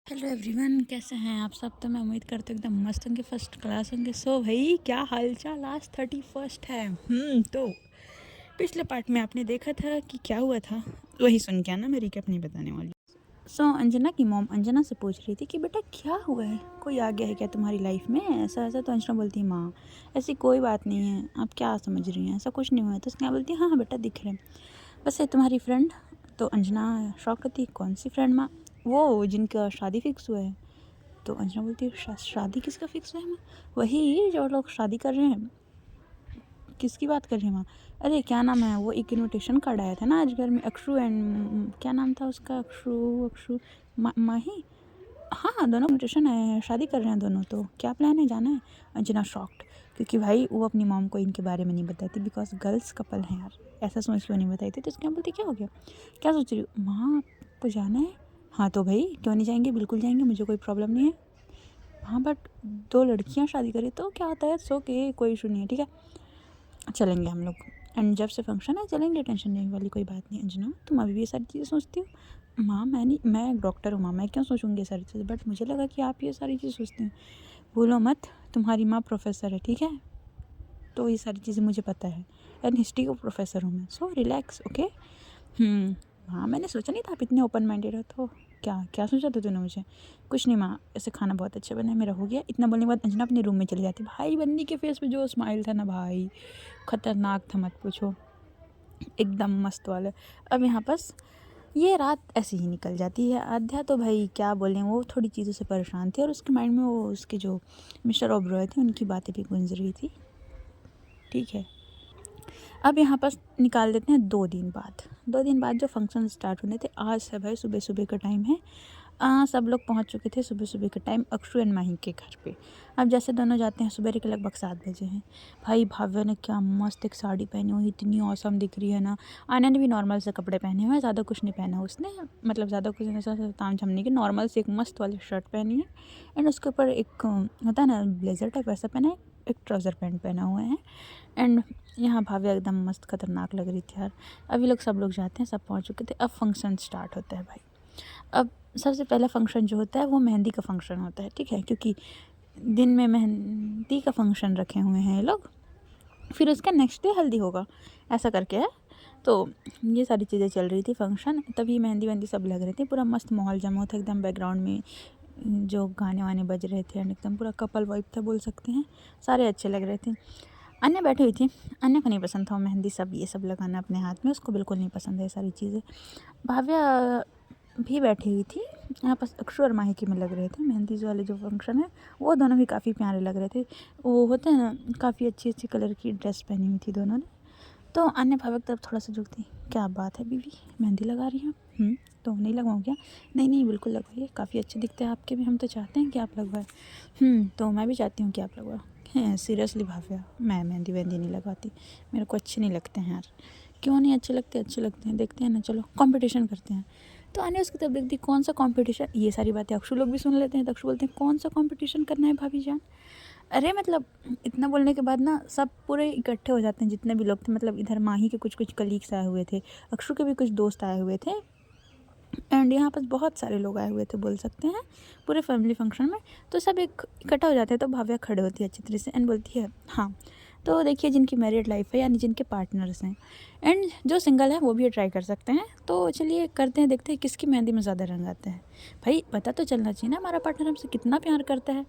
Hello everyone, कैसे हैं आप सब। तो मैं उम्मीद करती हूँ एकदम मस्त होंगे, फर्स्ट क्लास होंगे। सो भाई, क्या हालचाल। आज 31 है। तो पिछले पार्ट में आपने देखा था कि क्या हुआ था, वही सुन के आना, मैं रिकैप नहीं बताने वाली। अंजना की मॉम अंजना से पूछ रही थी कि बेटा क्या हुआ है, कोई आ गया है क्या तुम्हारी लाइफ में, ऐसा ऐसा। तो अंजना बोलती है माँ ऐसी कोई बात नहीं है, आप क्या समझ रही हैं, ऐसा कुछ नहीं हुआ है। तो उसके यहाँ बोलती है हाँ हाँ बेटा दिख रहे हैं, बस है तुम्हारी फ्रेंड। तो अंजना शॉक होती है, कौन सी फ्रेंड माँ, वो जिनका शादी फिक्स हुआ है। तो अंजना बोलती है शादी किसका फिक्स हुआ है माँ, वही जो लोग शादी कर रहे हैं। किसकी बात कर रही हैं माँ, अरे क्या नाम है, वो एक इनविटेशन कार्ड आया था ना आज घर में, अक्षु एंड क्या नाम था उसका, अक्षु अक्षु माही। हाँ हाँ, दोनों इनविटेशन आए हैं, शादी कर रहे हैं दोनों। तो क्या प्लान है, जाना है। अंजना शॉक्ड, क्योंकि भाई वो अपनी मॉम को इनके बारे में नहीं बताती, बिकॉज गर्ल्स कपल हैं यार, ऐसा सोच के वो नहीं बताई थी। तो उसके यहाँ बोलती क्या हो गया, क्या सोच रही हो माँ, आपको जाना है। हाँ तो भाई क्यों नहीं जाएंगे, बिल्कुल जाएंगे, मुझे कोई प्रॉब्लम नहीं है। हाँ बट दो लड़कियां शादी करी तो क्या होता है, सो के कोई इशू नहीं है, ठीक है चलेंगे हम लोग। एंड जब से फंक्शन है चलेंगे, टेंशन नहीं वाली कोई बात नहीं। अंजना तुम अभी भी ये सारी चीज़ें सोचती हो। माँ मैं नहीं, मैं एक डॉक्टर हूँ माँ, मैं क्यों सोचूंगी ये सारी चीज़ें, बट मुझे लगा कि आप ये सारी चीज़ें सोचते हैं। भूलो मत, तुम्हारी माँ प्रोफेसर है, ठीक है, तो ये सारी चीज़ें मुझे पता है। एंड हिस्ट्री का प्रोफेसर हूँ मैं, सो रिलैक्स ओके। हाँ मैंने सोचा नहीं था आप इतने ओपन माइंडेड हो। तो क्या क्या सोचा था तूने मुझे, कुछ नहीं माँ, ऐसे खाना बहुत अच्छा बना है, मेरा हो गया। इतना बोलने के बाद अंजना अपने रूम में चली जाती। भाई बंदी के फेस पे जो स्माइल था ना भाई, खतरनाक था, मत पूछो, एकदम मस्त वाले। अब यहाँ बस ये रात ऐसे ही निकल जाती है। आध्या तो भाई क्या बोलें, वो थोड़ी चीज़ों से परेशान थी और उसके माइंड में वो उसके जो मिस्टर ओब्रॉय थे उनकी बातें भी गूंज रही थी, ठीक है। अब यहाँ पर निकाल देते हैं 2 दिन बाद। 2 दिन बाद जो फंक्शन स्टार्ट होने थे, आज है भाई सुबह सुबह का टाइम है। सब लोग पहुँच चुके थे सुबह सुबह के टाइम अक्षु एंड माही के घर पे। अब जैसे दोनों जाते हैं, सुबह के लगभग 7 बजे हैं। भाई भाव्या ने क्या मस्त एक साड़ी पहनी हुई, इतनी औसम दिख रही है ना। आन्या ने भी नॉर्मल से कपड़े पहने हुए हैं, ज़्यादा कुछ नहीं पहना उसने, मतलब ज़्यादा कुछ ऐसा ताम झाम नहीं, कि नॉर्मल से एक मस्त वाली शर्ट पहनी है। एंड उसके ऊपर एक होता है ना ब्लेजर टाइप, वैसा पहना है, एक ट्राउज़र पैंट पहना हुआ है। एंड यहाँ भाव्या एकदम मस्त खतरनाक लग रही थी यार। अभी लोग सब लोग जाते हैं, सब पहुँच चुके थे। अब फंक्शन स्टार्ट होता है भाई। अब सबसे पहला फंक्शन जो होता है वो मेहंदी का फंक्शन होता है, ठीक है, क्योंकि दिन में मेहंदी का फंक्शन रखे हुए हैं ये लोग, फिर उसका नेक्स्ट डे हल्दी होगा, ऐसा करके है। तो ये सारी चीज़ें चल रही थी फंक्शन, तभी मेहंदी वहंदी सब लग रहे थे, पूरा मस्त माहौल जमा था एकदम। बैकग्राउंड में जो गाने वाने बज रहे थे एंड एकदम पूरा कपल वाइब था बोल सकते हैं, सारे अच्छे लग रहे थे। अन्य बैठी हुई थी, अन्य को नहीं पसंद था वो मेहंदी सब ये सब लगाना अपने हाथ में, उसको बिल्कुल नहीं पसंद है ये सारी चीज़ें। भाव्या भी बैठी हुई थी। यहाँ पर अक्षु और माही के में लग रहे थे मेहंदी वाले जो फंक्शन है, वो दोनों भी काफ़ी प्यारे लग रहे थे। वो होते हैं ना, काफ़ी अच्छी अच्छी कलर की ड्रेस पहनी हुई थी दोनों ने। तो अन्य भावक तरफ थोड़ा सा झुकती, क्या बात है बीवी, मेहंदी लगा रही हैं। तो नहीं लगवाऊँ क्या, नहीं नहीं बिल्कुल लगवाइए, काफ़ी अच्छे दिखते हैं आपके भी, हम तो चाहते हैं कि आप लगवाएं। तो मैं भी चाहती हूँ कि आप लगवाओ। हैं सीरियसली भाव्या, मैं मेहंदी वेहंदी नहीं लगाती, मेरे को अच्छे नहीं लगते हैं यार। क्यों नहीं अच्छे लगते, अच्छे लगते हैं, देखते हैं ना, चलो कंपटीशन करते हैं। तो आने उसकी तरफ देखती, कौन सा कंपटीशन, ये सारी बातें अक्षु लोग भी सुन लेते हैं। तो अक्षु बोलते हैं कौन सा कंपटीशन करना है भाभी जान। अरे मतलब इतना बोलने के बाद ना सब पूरे इकट्ठे हो जाते हैं जितने भी लोग थे, मतलब इधर माही के कुछ कुछ कलीग्स आए हुए थे, अक्षु के भी कुछ दोस्त आए हुए थे, एंड यहाँ पर बहुत सारे लोग आए हुए थे बोल सकते हैं, पूरे फैमिली फंक्शन में। तो सब एक इकट्ठा हो जाते हैं। तो भाव्या खड़े होती है अच्छी तरह से एंड बोलती है हाँ, तो देखिए जिनकी मैरिड लाइफ है यानी जिनके पार्टनर्स हैं, एंड जो सिंगल है वो भी ट्राई कर सकते हैं। तो चलिए करते हैं, देखते हैं किसकी मेहंदी में ज़्यादा रंग आता है। भाई पता तो चलना चाहिए ना हमारा पार्टनर हमसे कितना प्यार करता है।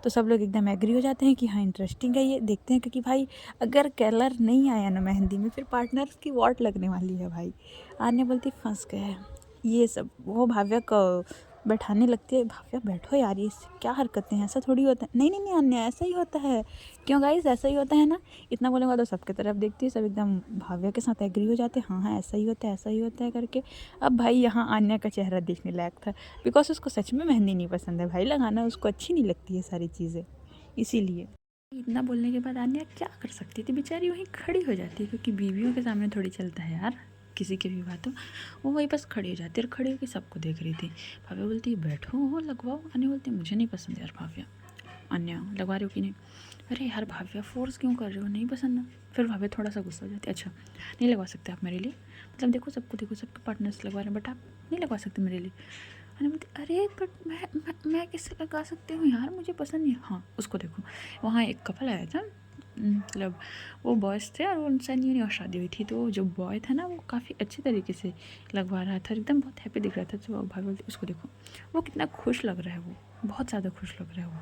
तो सब लोग एकदम एग्री हो जाते हैं कि हाँ इंटरेस्टिंग है ये, देखते हैं, क्योंकि भाई अगर कलर नहीं आया ना मेहंदी में, फिर पार्टनर्स की वॉट लगने वाली है भाई। आने बोलती फंस गए ये सब। वो भाव्या को बैठाने लगती है, भाव्या बैठो यार, ये क्या हरकतें हैं, ऐसा थोड़ी होता है। नहीं नहीं नहीं अन्य ऐसा ही होता है, क्यों गाइस ऐसा ही होता है ना। इतना बोलूँगा तो सबके तरफ देखती है, सब एकदम भाव्या के साथ एग्री हो जाते हैं, हाँ हाँ ऐसा ही होता है, ऐसा ही होता है करके। अब भाई यहाँ अन्य का चेहरा देखने लायक था, बिकॉज उसको सच में मेहंदी नहीं पसंद है भाई लगाना, उसको अच्छी नहीं लगती है सारी चीज़ें, इसीलिए। इतना बोलने के बाद आन्या क्या कर सकती थी, बेचारी वहीं खड़ी हो जाती है, क्योंकि बीवियों के सामने थोड़ी चलता है यार किसी की भी बात हो। वो वहीं बस खड़ी हो जाती है और खड़ी होकर सबको देख रही थी। भाव्या बोलती है बैठो हो लगवाओ, अन्य बोलती है मुझे नहीं पसंद यार भाव्या। अन्य लगवा रही हो कि नहीं, अरे यार भाव्या फोर्स क्यों कर रहे हो, नहीं पसंद ना। फिर भाव्या थोड़ा सा गुस्सा हो जाती है, अच्छा नहीं लगवा सकते आप मेरे लिए, मतलब देखो सबको, देखो सबके पार्टनर्स लगवा रहे हैं बट आप नहीं लगवा सकते मेरे लिए। अने बोलती अरे बट मैं कैसे लगा सकती हूँ यार, मुझे पसंद नहीं है। हाँ उसको देखो, वहाँ एक कपल आया था, मतलब वो बॉयज़ थे और उनसे न्यू न्यू शादी हुई थी, तो जो बॉय था ना वो काफ़ी अच्छे तरीके से लगवा रहा था, एकदम बहुत हैप्पी दिख रहा था। तो भाभी बोलती उसको देखो वो कितना खुश लग रहा है, वो बहुत ज़्यादा खुश लग रहा है वो,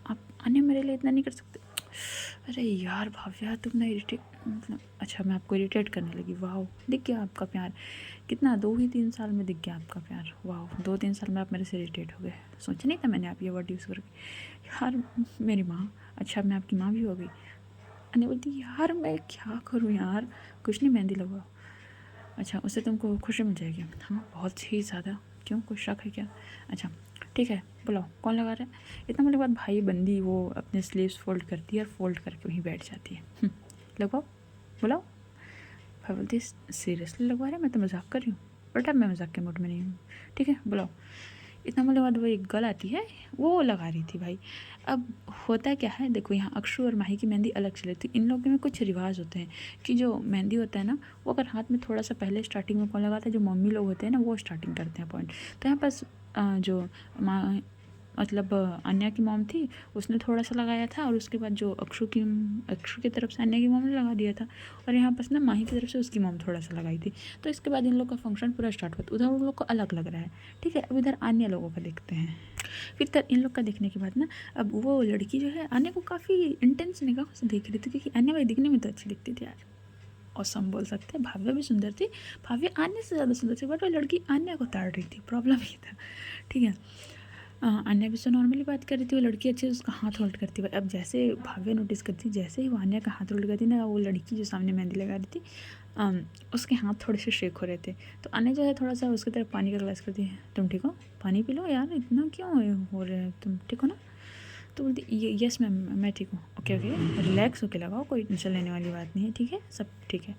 आप अन्य मेरे लिए इतना नहीं कर सकते। अरे यार भाव्या तुम ना इरिटेट, मतलब अच्छा मैं आपको इरिटेट करने लगी। वाह दिख गया आपका प्यार, कितना 2 ही 3 साल में दिख गया आपका प्यार। वाह 2 3 साल में आप मेरे से इरिटेट हो गए, सोचा नहीं था मैंने आप ये वर्ड यूज़ करके। यार मेरी माँ, अच्छा मैं आपकी माँ भी हो गई। अन्य बोलती यार मैं क्या करूँ यार, कुछ नहीं मेहंदी लगवाओ। अच्छा उससे तुमको खुशी मिल जाएगी। हाँ बहुत ही ज़्यादा, क्यों कुछ शक है क्या? अच्छा ठीक है बुलाओ, कौन लगा रहा है? इतना बोले के बाद भाई बंदी वो अपने स्लीव्स फोल्ड करती है और फोल्ड करके वहीं बैठ जाती है। लगवाओ बुलाओ। भाई बोलती है सीरियसली लगवा रहे हैं, मैं तो मजाक कर रही हूँ। बेटा मैं मजाक के मूड में नहीं हूँ, ठीक है बुलाओ। इतना बोले बाद वो एक गर्ल आती है, वो लगा रही थी भाई। अब होता क्या है देखो, यहाँ अक्षु और माही की मेहंदी अलग चली थी। इन लोगों में कुछ रिवाज होते हैं कि जो मेहंदी होता है ना, वो अगर हाथ में थोड़ा सा पहले स्टार्टिंग में कौन लगाता है, जो मम्मी लोग होते हैं ना वो स्टार्टिंग करते हैं पॉइंट। तो यहाँ पास जो माँ मतलब अन्या की मॉम थी, उसने थोड़ा सा लगाया था, और उसके बाद जो अक्षु की तरफ से अन्या की मॉम ने लगा दिया था, और यहाँ पास ना माही की तरफ से उसकी मॉम थोड़ा सा लगाई थी। तो इसके बाद इन लोग का फंक्शन पूरा स्टार्ट हुआ, उधर उन लोग को अलग लग रहा है, ठीक है। अब इधर अन्य लोगों का देखते हैं। फिर तक इन लोग का देखने के बाद ना, अब वो लड़की जो है अन्य को काफ़ी इंटेंस निगाहों से देख रही थी, क्योंकि अन्य भाई दिखने में तो अच्छी दिखती थी यार, औसम बोल सकते हैं। भाव्या भी सुंदर थी, भाव्या अन्य से ज़्यादा सुंदर थी, बट वो लड़की अन्य को ताड़ रही थी, प्रॉब्लम ये था, ठीक है। अन्या भी तो नॉर्मली बात कर रही थी, वो लड़की अच्छे से उसका हाथ होल्ड करती है। अब जैसे भाव्या नोटिस करती, जैसे ही वो अन्या का हाथ होल्ड करती ना, वो लड़की जो सामने मेहंदी लगा रही थी, उसके हाथ थोड़े से शेक हो रहे थे। तो अन्या जो है थोड़ा सा उसकी तरफ पानी का ग्लास करती है, तुम ठीक हो, पानी पी लो यार, इतना क्यों हो रहे हैं, तुम ठीक हो ना? तो बोलती यस मैम मैं ठीक हूँ। ओके ओके रिलैक्स होके लगाओ, कोई टेंशन लेने वाली बात नहीं है, ठीक है सब ठीक है।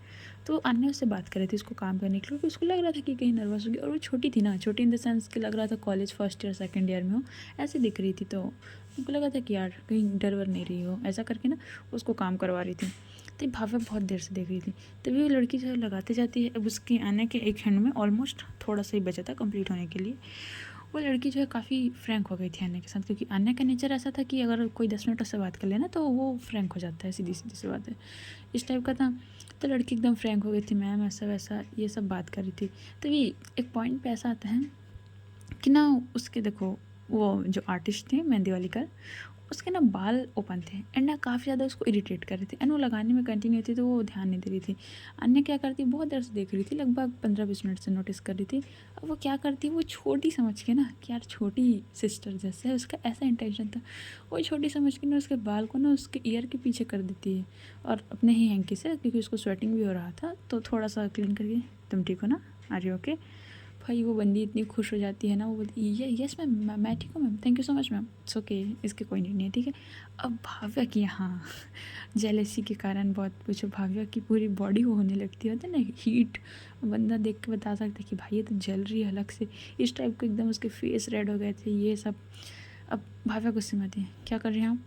तो अन्य उससे बात कर रही थी उसको काम करने के लिए, क्योंकि उसको लग रहा था कि कहीं नर्वस होगी, और वो छोटी थी ना, छोटी इन द सेंस कि लग रहा था college first year second year में हो, ऐसे दिख रही थी। तो उनको लगा था कि यार कहीं डर वर नहीं रही हो, ऐसा करके ना उसको काम करवा रही थी। तो भाव्या बहुत देर से देख रही थी, तभी वो लड़की जो है लगाते जाती है। अब उसके आने के एक हैंड में ऑलमोस्ट थोड़ा सा ही बचा था कंप्लीट होने के लिए। वो लड़की जो है काफ़ी फ्रैंक हो गई थी अन्य के साथ, क्योंकि अन्य का नेचर ऐसा था कि अगर कोई 10 मिनट उससे बात कर लेना तो वो फ्रैंक हो जाता है, सीधी सीधी सी बात है, इस टाइप का था। तो लड़की एकदम फ्रैंक हो गई थी, मैम ऐसा वैसा ये सब बात कर रही थी। तभी एक पॉइंट पे ऐसा आता है कि ना उसके देखो, वो जो आर्टिस्ट थे मेहंदी वाली गर्ल, उसके ना बाल ओपन थे एंड ना काफ़ी ज़्यादा उसको इरिटेट कर रही थी, एंड वो लगाने में कंटिन्यू थी, तो वो ध्यान नहीं दे रही थी। अन्य क्या करती, बहुत देर से देख रही थी, लगभग 15 20 मिनट से नोटिस कर रही थी। अब वो क्या करती, वो छोटी समझ के ना कि यार छोटी सिस्टर जैसे है, उसका ऐसा इंटेंशन था, वो छोटी समझ के ना उसके बाल को ना उसके ईयर के पीछे कर देती है, और अपने ही हैंकी से, क्योंकि उसको स्वेटिंग भी हो रहा था, तो थोड़ा सा क्लीन करके, तुम ठीक हो ना, आर यू ओके? भाई वो बंदी इतनी खुश हो जाती है ना, वो बोलती ये यस मैम मैं ठीक हूँ ma'am, thank you so much ma'am, it's okay, इसके कोई नहीं है, ठीक है। अब भाव्या की यहाँ जेलेसी के कारण बहुत पूछो, भाव्या की पूरी बॉडी वो होने लगती है ना हीट, बंदा देख के बता सकता है कि भाई ये तो जल रही है अलग से, इस टाइप को एकदम उसके फेस रेड हो गए थे ये सब। अब भाव्या गुस्से में आती है, क्या कर रहे हैं आप?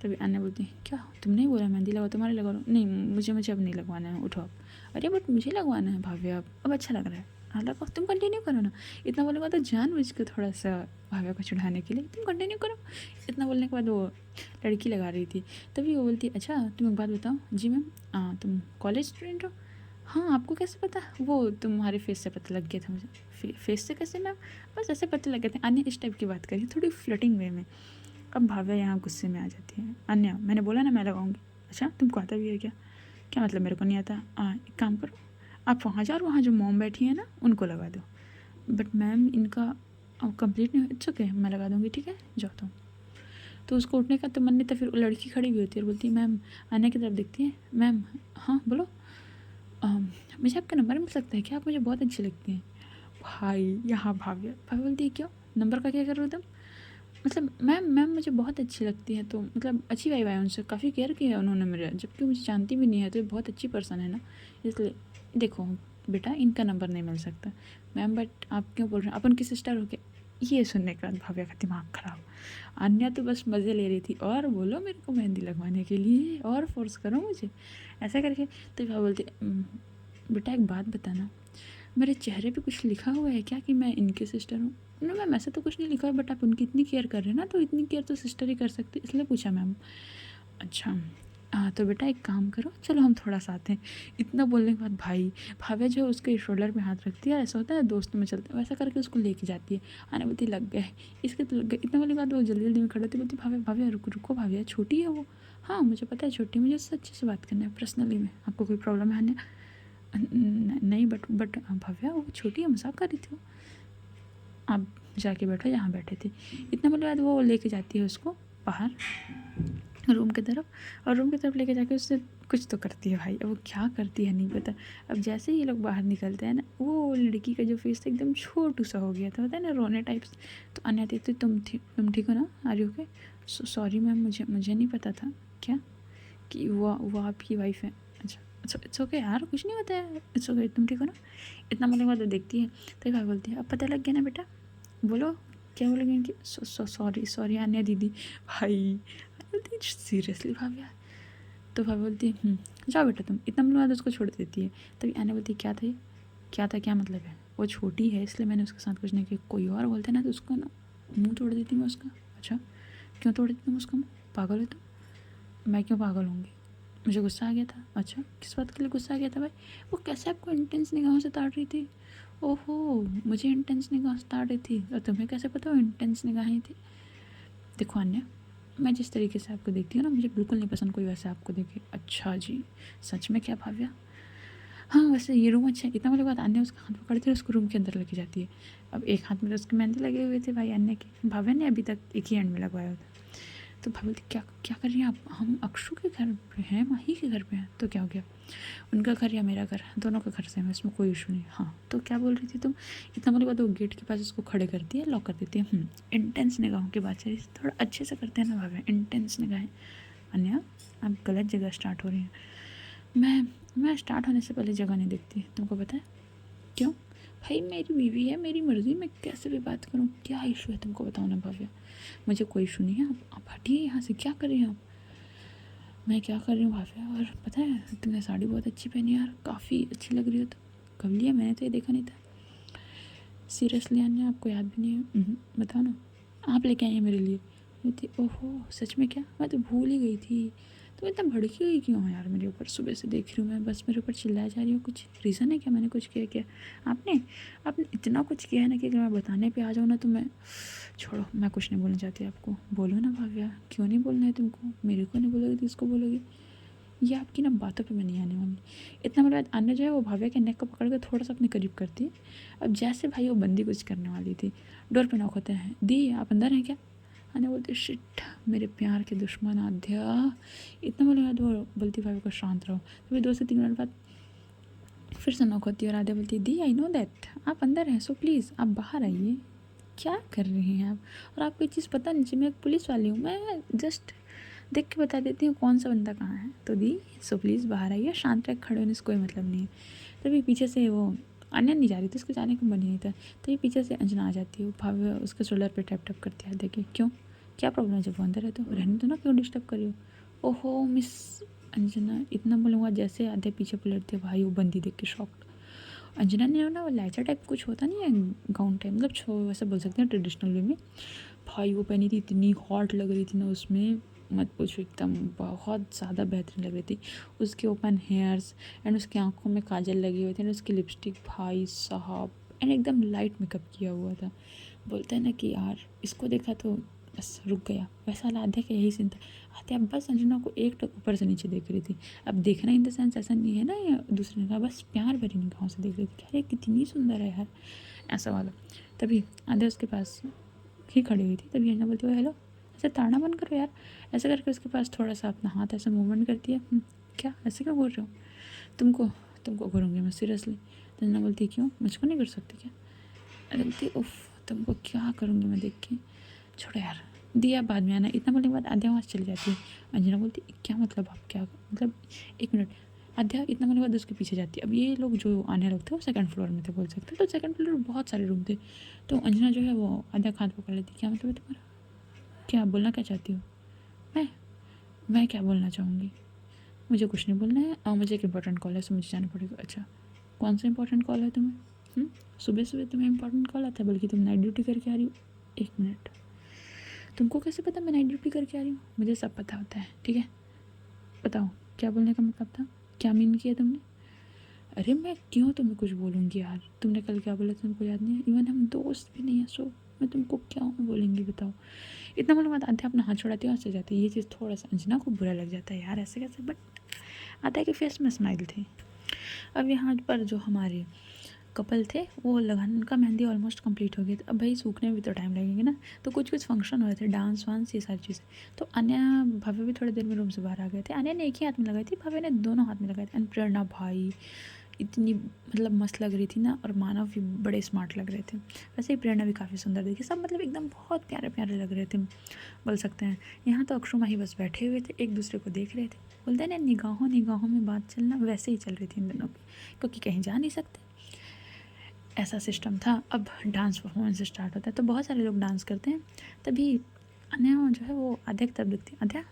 तभी अन्य बोलती है क्या तुम नहीं बोला मेहंदी लगाओ, तुम्हारे लगा लो, नहीं मुझे मुझे अब नहीं लगवाना है, उठो आप। अरे बट मुझे लगवाना है भाव्या, अब अच्छा लग रहा है, हाँ लगाओ, तुम कंटिन्यू करो ना। इतना बोलने के बाद तो जानबूझ के थोड़ा सा भाव्या को चिढ़ाने के लिए, तुम कंटिन्यू करो। इतना बोलने के बाद वो लड़की लगा रही थी, तभी वो बोलती अच्छा तुम एक बात बताओ, जी मैम तुम कॉलेज स्टूडेंट हो? हाँ आपको कैसे पता? वो तुम्हारे फेस से पता लग गया था मुझे। फेस से कैसे मैम? बस ऐसे पता लग गए थे। अन्य इस टाइप की बात करी, थोड़ी फ्लटिंग वे में। अब भाव्या यहाँ गुस्से में आ जाती है, अन्य मैंने बोला ना मैं लगाऊंगी, अच्छा तुमको आता भी है क्या? क्या मतलब मेरे को नहीं आता? एक काम करो, आप वहाँ जाओ और वहाँ जो मॉम बैठी है ना उनको लगा दो। बट मैम इनका कंप्लीट नहीं, इट्स ओके मैं लगा दूँगी, ठीक है जाओ तुम। तो उसको उठने का तो मन नहीं था, फिर वो लड़की खड़ी हुई होती है और बोलती है मैम, अन्य की तरफ देखती है, मैम हाँ बोलो, मुझे आपका नंबर मिल सकता है क्या, आप मुझे बहुत अच्छी लगती हैं। भाई यहाँ भाव्या भाई बोलती है क्यों, नंबर का क्या कर रहे हो तुम? मतलब मैम मुझे बहुत अच्छी लगती है, तो मतलब अच्छी वाइब है उनसे, काफ़ी केयर किया है उन्होंने मेरा, जबकि मुझे जानती भी नहीं है, तो ये बहुत अच्छी पर्सन है ना, इसलिए। देखो बेटा इनका नंबर नहीं मिल सकता मैम, बट आप क्यों बोल रहे हैं, आप उनकी सिस्टर हो क्या? ये सुनने के बाद भाव्या का दिमाग खराब। अन्या तो बस मज़े ले रही थी, और बोलो मेरे को मेहंदी लगवाने के लिए, और फोर्स करो मुझे ऐसा करके। तो भाव बोलती बेटा एक बात बताना, मेरे चेहरे पे कुछ लिखा हुआ है क्या कि मैं इनकी सिस्टर हूँ? ना मैम, ऐसा तो कुछ नहीं लिखा है, बट आप उनकी इतनी केयर कर रहे हैं ना, तो इतनी केयर तो सिस्टर ही कर सकती, इसलिए पूछा मैम। अच्छा, हाँ तो बेटा एक काम करो, चलो हम थोड़ा साथ हैं। इतना बोलने के बाद भाई भाव्या जो है उसके शोल्डर पे हाथ रखती है, ऐसा होता है दोस्तों में चलते हैं वैसा करके उसको लेके जाती है। आने बोलती लग गए, इसके तो लग गए। इतना बोलने के बाद वो जल्दी जल्दी में खड़ी होती, बोलती भाव्या भाव्या रुको रुको, भाव्या छोटी है वो। हाँ मुझे पता है छोटी, मुझे उससे अच्छे से बात करना है पर्सनली में, आपको कोई प्रॉब्लम है? नहीं बट भव्या वो छोटी है, मजाक कर रही थी वो। आप जाके बैठो जहाँ बैठे थे। इतना बोलने के बाद वो लेके जाती है उसको बाहर रूम की तरफ, और रूम की तरफ लेके जाके उससे कुछ तो करती है भाई। अब वो क्या करती है नहीं पता। अब जैसे ही ये लोग बाहर निकलते हैं ना, वो लड़की का जो फेस था एकदम छोटू सा हो गया था, होता है ना रोने टाइप्स। तो अन्य आती तो तुम ठीक हो ना, are you okay? Sorry ma'am, मुझे नहीं पता था क्या कि वो आपकी वाइफ है। अच्छा अच्छा, इट्स ओके यार, कुछ नहीं होता है, इट्स ओके, तुम ठीक हो ना? इतना बोलने के बाद वो देखती है तो भाई बोलती है अब पता लग गया ना बेटा, बोलो क्या बोलेंगे इनकी? सॉरी सॉरी आन्या दीदी। भाई बोलती सीरियसली भाभी? तो भाभी बोलती जाओ बेटा तुम। इतना बोलने के बाद उसको छोड़ देती है। तभी आन्या बोलती क्या था ये, क्या था, क्या मतलब है? वो छोटी है इसलिए मैंने उसके साथ कुछ नहीं किया। कोई और बोलते ना तो उसको ना मुँह तोड़ देती मैं उसका। अच्छा क्यों तोड़ देती तुम उसका मुँह, पागल है तुम? मैं क्यों पागल होंगी? मुझे गुस्सा आ गया था। अच्छा किस बात के लिए गुस्सा आ गया था भाई? वो कैसे आपको इंटेंस निगाहों से ताड़ रही थी? ओहो, मुझे इंटेंस निगाहों से ताड़ रही थी और तुम्हें कैसे पता वो इंटेंस निगाहें थी? देखो अन्या, मैं जिस तरीके से आपको देखती हूँ ना, मुझे बिल्कुल नहीं पसंद कोई वैसे आपको देखे। अच्छा जी, सच में क्या भाव्या? हाँ वैसे ये रूम अच्छा है। इतना बोले बाद अन्य उसका हाथ पकड़ती है, उसको रूम के अंदर लेके जाती है। अब एक हाथ में तो उसके मेहंदी लगे हुए थे भाई अन्य के, भाव्या ने अभी तक एक ही एंड में लगवाया था। तो भाभी बोलती क्या क्या कर रही हैं आप? हम अक्षु के घर पे हैं, माही के घर पे हैं, तो क्या हो गया? उनका घर या मेरा घर, दोनों का घर सेम है, इसमें कोई इशू नहीं। हाँ तो क्या बोल रही थी तुम? इतना बोले बाद वो गेट के पास उसको खड़े करती है, लॉक कर देती है। इंटेंस निगाहों की बात चली, थोड़ा अच्छे से करते हैं ना भाभी, इंटेंस निगाहें। अन्या आप गलत जगह स्टार्ट हो रही हैं। मैं स्टार्ट होने से पहले जगह नहीं देखती, तुमको पता है क्यों? भाई मेरी बीवी है, मेरी मर्ज़ी, मैं कैसे भी बात करूँ, क्या इशू है तुमको बताओ ना भव्या? मुझे कोई इशू नहीं है, आप हटिए यहाँ से। क्या कर रही हैं आप? मैं क्या कर रही हूँ भाभीया? और पता है तुमने साड़ी बहुत अच्छी पहनी है यार, काफ़ी अच्छी लग रही हो। तो कब लिया? मैंने तो ये देखा नहीं था। सीरियसली अन्य आपको याद भी नहीं है? बताओ ना, आप लेके आई हैं मेरे लिए? बोलती ओहो सच में क्या, मैं तो भूल ही गई थी। तो इतना भड़की हुई क्यों हो यार मेरे ऊपर? सुबह से देख रही हूँ मैं, बस मेरे ऊपर चिल्लाए जा रही हूँ। कुछ रीज़न है क्या? मैंने कुछ किया क्या? आपने आपने इतना कुछ किया है ना कि अगर मैं बताने पे आ जाऊँ ना तो मैं, छोड़ो मैं कुछ नहीं बोलना चाहती आपको। बोलो ना भाव्या, क्यों नहीं बोलना है तुमको? मेरे को नहीं बोलोगी तो इसको बोलोगी? ये आपकी ना बातों पे मैं नहीं आने वाली। इतना मेरे बाद अन्य जो है वो भाव्या के नेक को पकड़ कर थोड़ा सा अपने करीब करती है। अब जैसे भाई वो बंदी कुछ करने वाली थी, डोर पे नॉक होते हैं, दी आप अंदर हैं क्या? अन्य बोलते शिट, मेरे प्यार के दुश्मन आध्या। इतना बोले बाद वो बोलती भाई को शांत रहो। तो फिर 2 से 3 मिनट बाद फिर से नॉक होती है और आध्या बोलती दी आई नो दैट आप अंदर हैं, सो प्लीज़ आप बाहर आइए। क्या कर रही हैं आप? और आपको ये चीज़ पता नहीं चाहिए, मैं एक पुलिस वाली हूँ, मैं जस्ट देख के बता देती हूँ कौन सा बंदा कहाँ है। तो दी सो प्लीज़ बाहर आइए, शांत रह, खड़े होने से कोई मतलब नहीं है। तभी पीछे से वो अन्य नहीं जा रही थी, उसको जाने का मन ही नहीं था। तभी पीछे से अंजना आ जाती है, वो भाव उसके शोल्डर पे टैप टैप करती है। देखिए क्यों, क्या प्रॉब्लम है? जब वो अंदर है तो रहने दो ना, क्यों डिस्टर्ब कर रही हो? ओहो मिस अंजना। इतना बोलूँगा जैसे आधे पीछे पलटते भाई, वो बंदी देख के शॉक्ड। अंजना ने ना वो लाइचा टाइप कुछ होता नहीं है गाउन टाइप, मतलब वैसे बोल सकते हैं ट्रेडिशनल वे में। भाई वो पहनी थी, इतनी हॉट लग रही थी ना उसमें, मत पूछो, एकदम बहुत ज़्यादा बेहतरीन लग रही थी। उसके ओपन हेयर्स एंड उसकी आंखों में काजल लगी हुई थी एंड उसकी लिपस्टिक भाई साहब, एंड एकदम लाइट मेकअप किया हुआ था। बोलते हैं ना कि यार इसको देखा तो बस रुक गया, वैसा वाला आध्या का यही सीन था। आध्या बस अंजना को एक टक ऊपर से नीचे देख रही थी। अब देखना इन द सेंस ऐसा नहीं है ना, या दूसरे ने कहा, बस प्यार भरी निगाहों से देख रही थी कि अरे कितनी सुंदर है यार, ऐसा वाला। तभी आध्या उसके पास ही खड़ी हुई थी। तभी अंजना बोलती है हेलो, ऐसे ताड़ना बंद करो यार। ऐसे करके उसके पास थोड़ा सा अपना हाथ ऐसा मूवमेंट करती है। क्या ऐसे क्यों बोल रहे हो? तुमको तुमको करूँगी मैं सीरियसली। तो अंजना बोलती है क्यों, मुझको नहीं कर सकती क्या? अरे बोलती उफ, तुमको क्या करूँगी मैं देख के, छोड़ो यार, दिया बाद में आना। इतना बोलने के बाद आध्या वहाँ से चली जाती है। अंजना बोलती क्या मतलब, आप क्या मतलब, एक मिनट। आध्या इतना बोलने के बाद उसके पीछे जाती है। अब ये लोग जो आने लोग थे वो सेकंड फ्लोर में थे बोल सकते, तो सेकंड फ्लोर में बहुत सारे रूम थे। तो अंजना जो है वो आध्या का हाथ पकड़ लेती, क्या मतलब है तुम्हारा, क्या बोलना क्या चाहती हो? मैं मैं क्या बोलना चाहूँगी? मुझे कुछ नहीं बोलना है, और मुझे एक इंपॉर्टेंट कॉल है, सो मुझे जाना पड़ेगा। अच्छा कौन सा इंपॉर्टेंट कॉल है तुम्हें? सुबह सुबह तुम्हें इंपॉर्टेंट कॉल आता है, बल्कि तुम नाइट ड्यूटी करके आ रही हो। 1 मिनट, तुमको कैसे पता मैं नाइट ड्यूटी करके आ रही हूँ? मुझे सब पता होता है, ठीक है? बताओ क्या बोलने का मतलब था, क्या मीन किया तुमने? अरे मैं क्यों तुम्हें कुछ बोलूँगी यार, तुमने कल क्या बोला तुमको याद नहीं है? इवन हम दोस्त भी नहीं है, सो मैं तुमको क्या बोलेंगी बताओ? इतना बोलने बाद आध्या अपना हाथ छुड़ाती है और चले जाती है। ये चीज़ थोड़ा सा अंजना को बुरा लग जाता है, यार ऐसे कैसे, बट आध्या के फेस में स्माइल थी। अब यहाँ पर जो हमारे कपल थे वो लगाने, उनका मेहंदी ऑलमोस्ट कंप्लीट हो गई थी। अब भाई सूखने में भी तो टाइम लगेगा ना, तो कुछ कुछ फंक्शन हो रहे थे, डांस वांस ये सारी चीज़ें। तो अन्या भव्य भी थोड़ी देर में रूम से बाहर आ गए थे। अन्या ने एक ही हाथ में लगाई थी, भव्य ने दोनों हाथ में लगाए थे। एंड प्रेरणा भाई इतनी मतलब मस्त लग रही थी ना, और मानव भी बड़े स्मार्ट लग रहे थे। वैसे ही प्रेरणा भी काफ़ी सुंदर दिखी, सब मतलब एकदम बहुत प्यारे प्यारे लग रहे थे, बोल सकते हैं। यहाँ तो अक्षुमा ही बस बैठे हुए थे, एक दूसरे को देख रहे थे। बोलते हैं ना, निगाहों निगाहों में बात चलना, वैसे ही चल रही थी इन दोनों की, क्योंकि कहीं जा नहीं सकते, ऐसा सिस्टम था। अब डांस परफॉर्मेंस स्टार्ट होता है तो बहुत सारे लोग डांस करते हैं। तभी अन्या जो है वो आध्या की तरफ दिखती है। आध्या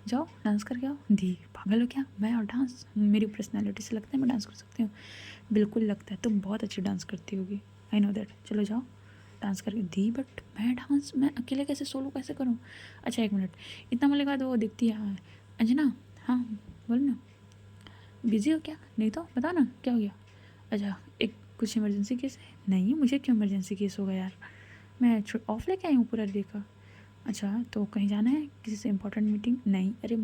जाओ डांस करके आओ। दी पागल हो क्या, मैं और डांस, मेरी पर्सनैलिटी से लगता है मैं डांस कर सकती हूँ। बिल्कुल लगता है, तुम बहुत अच्छी डांस करती होगी, आई नो दैट, चलो जाओ डांस करके। दी बट मैं डांस, मैं अकेले कैसे, सोलो कैसे करूँ? अच्छा 1 मिनट, इतना बोलने के बाद वो दिखती है। हाँ अंजना, हाँ बोलो ना, बिजी हो क्या? नहीं तो बताओ ना क्या हो गया? अच्छा एक कुछ इमरजेंसी केस है? नहीं मुझे क्यों इमरजेंसी केस होगा यार, मैं ऑफ लेके आई हूँ पूरा डे का। अच्छा तो कहीं जाना है, किसी से इंपॉर्टेंट मीटिंग? नहीं। अरे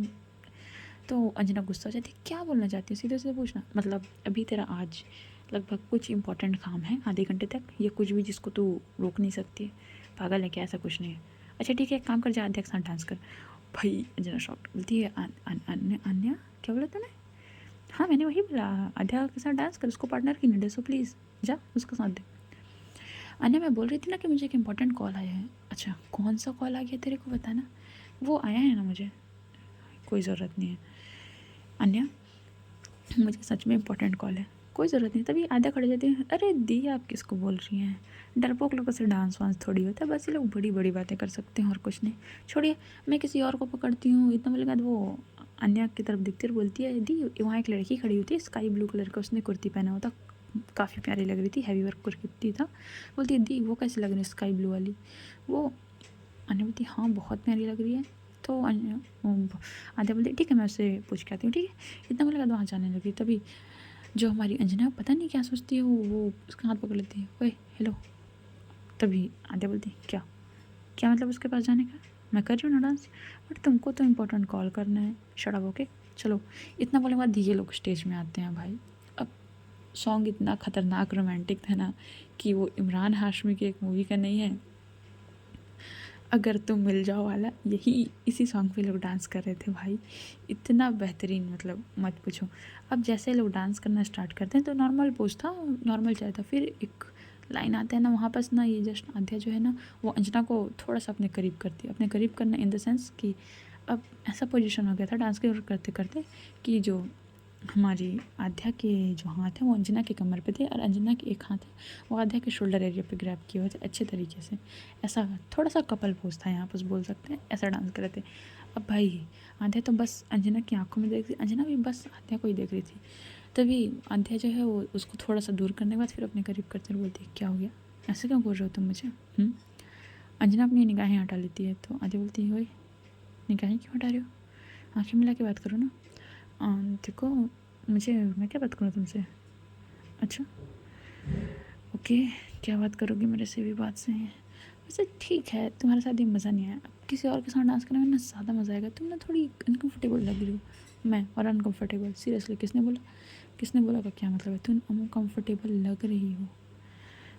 तो अंजना गुस्सा हो जाती, क्या बोलना चाहती है सीधे सीधे पूछना। मतलब अभी तेरा आज लगभग कुछ इंपॉर्टेंट काम है आधे घंटे तक, ये कुछ भी जिसको तू रोक नहीं सकती, पागल है क्या? ऐसा कुछ नहीं है। अच्छा ठीक है, एक काम कर, जा अध्यक्ष साथ डांस कर। भाई अंजना शॉक्ट बोलती है, अन्या क्या बोला तूने? हाँ मैंने वही बोला, आध्या के साथ डांस कर, उसको पार्टनर की नहीं दे, सो प्लीज़ जा उसका साथ दे। अन्या मैं बोल रही थी ना कि मुझे एक इम्पॉर्टेंट कॉल आया है। अच्छा कौन सा कॉल आ गया तेरे को बताना, वो आया है ना मुझे, कोई ज़रूरत नहीं है अन्या, मुझे सच में इम्पोर्टेंट कॉल है, कोई ज़रूरत नहीं। तभी आधा खड़े जाते हैं, अरे दी आप किसको बोल रही हैं, डरपोक लोगों से डांस वांस थोड़ी होता है, बस ये लोग बड़ी बड़ी बातें कर सकते हैं और कुछ नहीं, छोड़िए मैं किसी और को पकड़ती हूँ। इतना बोले बाद वो अन्या की तरफ दिखती और बोलती है, दी वहाँ एक लड़की खड़ी हुई थी स्काई ब्लू कलर का, उसने कुर्ती पहना हुआ था, काफ़ी प्यारी लग रही थी, हैवी वर्क कुर्ती था। बोलती है दी वो कैसी लग रही है स्काई ब्लू वाली? वो अन्या बोलती हाँ बहुत प्यारी लग रही है। तो आद्या बोलती ठीक है मैं उससे पूछ के आती हूँ, ठीक है। इतना बोलेगा तो वहाँ जाने लगी। तभी जो हमारी अंजना पता नहीं क्या सोचती है, वो उसका हाथ पकड़ लेती है, ओए हेलो। तभी आद्या बोलती क्या, क्या मतलब उसके पास जाने का, मैं कर रही हूँ ना डांस, बट तुमको तो इम्पोर्टेंट कॉल करना है, शराब ओके चलो। इतना बोलने के बाद ये लोग स्टेज में आते हैं भाई। अब सॉन्ग इतना ख़तरनाक रोमांटिक था ना कि वो इमरान हाशमी की एक मूवी का नहीं है, अगर तुम मिल जाओ वाला, यही इसी सॉन्ग पे लोग डांस कर रहे थे भाई, इतना बेहतरीन, मतलब मत पूछो। अब जैसे लोग डांस करना स्टार्ट करते हैं तो नॉर्मल पोज था, नॉर्मल चल था, फिर एक लाइन आते हैं ना वहाँ पास ना, ये जस्ट आध्या जो है ना वो अंजना को थोड़ा सा अपने करीब करती है, अपने करीब करना इन द सेंस कि अब ऐसा पोजीशन हो गया था डांस के करते करते कि जो हमारी आध्या के जो हाथ हैं वो अंजना के कमर पे थे, और अंजना के एक हाथ है वो आध्या के शोल्डर एरिया पे ग्रैब किए हुए थे अच्छे तरीके से। ऐसा थोड़ा सा कपल पोज था यहाँ पर, बोल सकते हैं, ऐसा डांस कर रहे थे। अब भाई आध्या तो बस अंजना की आंखों में देख रही, अंजना भी बस आध्या को ही देख रही थी। तभी आध्या जो है वो उसको थोड़ा सा दूर करने के बाद फिर अपने करीब करते हुए बोलती है क्या हो गया, ऐसे क्यों बोल रहे हो तुम मुझे? अंजना अपनी निगाहें हटा लेती है तो आध्या बोलती है, वही निगाहें क्यों हटा रहे हो, आँखें मिला के बात करो ना। देखो मुझे, मैं क्या बात करूँ तुमसे? अच्छा ओके, क्या बात करोगी मेरे से भी, बात से है वैसे, ठीक है तुम्हारे साथ ये मज़ा नहीं आया, अब किसी और के साथ डांस करने में ना ज़्यादा मज़ा आएगा। तुम ना थोड़ी अनकम्फर्टेबल लग रही हो। मैं और अनकम्फर्टेबल, सीरियसली किसने बोला? किसने बोला का क्या मतलब है, तुम अनकम्फर्टेबल लग रही हो।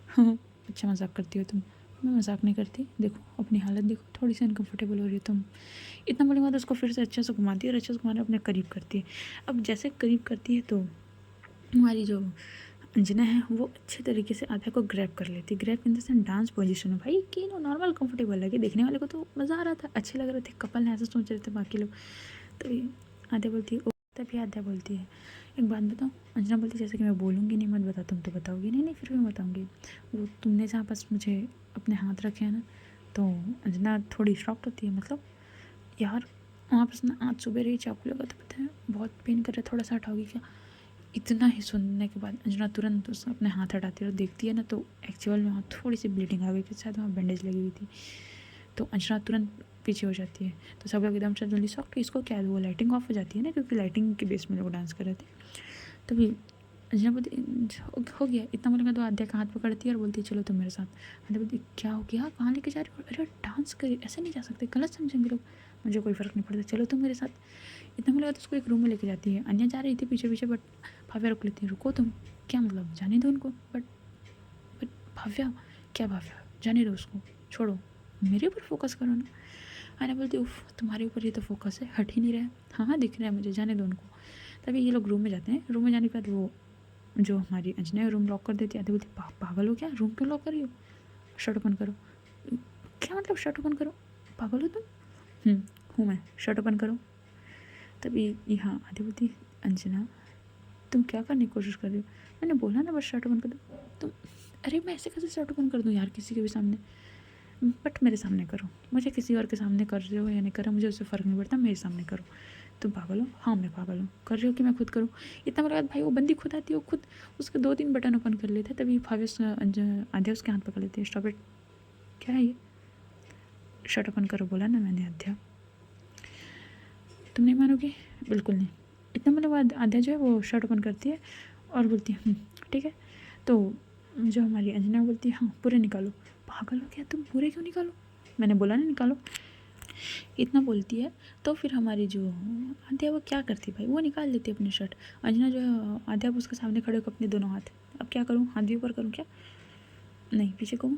हाँ अच्छा मजाक करती हो तुम, मैं मजाक नहीं करती, देखो अपनी हालत देखो, थोड़ी सी अनकम्फर्टेबल हो रही हो तुम। इतना बोलने के बाद उसको फिर से अच्छे से घुमाती है और अच्छे से घुमाने अपने करीब करती है। अब जैसे करीब करती है तो हमारी जो अंजना है वो अच्छे तरीके से आध्या को ग्रैब कर लेती है, grab in the sense dance position में भाई कि नो नॉर्मल कंफर्टेबल लगे, देखने वाले को तो मज़ा आ रहा था, अच्छे लग रहे थे, कपल ने ऐसा सोच रहे थे बाकी लोग। तभी आध्या बोलती है, तभी आध्या बोलती है एक बात बताओ। अंजना बोलती है जैसे कि मैं बोलूँगी नहीं मत बता, तुम तो बताओगी नहीं, नहीं फिर भी बताऊँगी। वो तुमने जहाँ पास मुझे अपने हाथ रखे हैं ना, तो अंजना थोड़ी शॉक्ट होती है, मतलब यार वहाँ पास ना आज सुबह रही चाकू लगा तो पता है बहुत पेन कर रहा है, थोड़ा सा हटाओगी क्या? इतना ही सुनने के बाद अंजना तुरंत उसका अपने हाथ हटाती है और देखती है ना, तो एक्चुअल में वहाँ थोड़ी सी ब्लीडिंग आ गई थी, शायद वहाँ बैंडेज लगी हुई थी। तो अंजना तुरंत पीछे हो जाती है। तो सब लोग एकदम से जल्दी शॉक कि इसको क्या है, वो लाइटिंग ऑफ हो जाती है ना, क्योंकि लाइटिंग के बेस में लोग डांस कर रहे थे। तभी अंजना बोलती हो गया इतना बोलेगा, तो आद्या का हाथ पकड़ती है और बोलती है चलो तुम मेरे साथ। आद्या बोलती क्या हो गया, कहाँ लेके जा रही हो? अरे डांस करिए, ऐसे नहीं जा सकते, गलत समझेंगे लोग, मुझे कोई फ़र्क नहीं पड़ता, चलो तुम मेरे साथ। इतना बोलेगा तो उसको एक रूम में लेके जाती है। अन्या जा रही थी पीछे पीछे, बट भाव्या रोक लेती है, रुको तुम, क्या मतलब, जाने दो उनको। बट भाव्या, क्या भाव्या, जाने दो उसको, छोड़ो, मेरे ऊपर फोकस करो ना। अन्या बोलती उफ, तुम्हारे ऊपर ही तो फोकस है, हट ही नहीं रहा है। हाँ हाँ दिख रहा है मुझे, जाने दो उनको। तभी ये लोग रूम में जाते हैं। रूम में जाने के बाद वो जो हमारी अंजना है रूम लॉक कर देती है। आधी बोलती पागल हो क्या, रूम क्यों लॉक कर रही हो, शर्ट ओपन करो। क्या मतलब शर्ट ओपन करो, पागल हो तुम? हूँ मैं, शर्ट ओपन करो। तभी यहाँ आधी बोलती अंजना तुम क्या करने की कोशिश कर रही हो? मैंने बोला ना बस शर्ट ओपन कर दो। तुम, अरे मैं ऐसे कैसे शर्ट ओपन कर दूँ यार किसी के भी सामने? बट मेरे सामने करो, मुझे किसी और के सामने कर रहे हो या नहीं कर रहे हो मुझे उससे फ़र्क नहीं पड़ता, मेरे सामने करो। तुम पागल हो? हाँ मैं पागल हूँ, कर रहे हो कि मैं खुद करूँ? इतना बड़ा भाई, वो बंदी खुद आती है, वो खुद उसके 2-3 बटन ओपन कर लेते। तभी भावेश आध्या उसके हाथ पकड़ लेते हैं, स्टॉप इट, क्या है ये, शर्ट ओपन करो बोला ना मैंने आध्या। तुम नहीं मानोगी? बिल्कुल नहीं। इतना मतलब आध्या जो है वो शर्ट ओपन करती है और बोलती है ठीक है। तो जो हमारी अंजना बोलती है हाँ पूरे निकालो। पागल हो क्या तुम, पूरे क्यों निकालो, मैंने बोला ना निकालो, इतना बोलती है। तो फिर हमारी जो आद्या वो क्या करती भाई, वो निकाल लेती है अपनी शर्ट। अंजना जो है आद्या उसके सामने खड़े होकर अपने दोनों हाथ, अब क्या करूँ, हाथ भी ऊपर करूँ क्या? नहीं पीछे घूमो,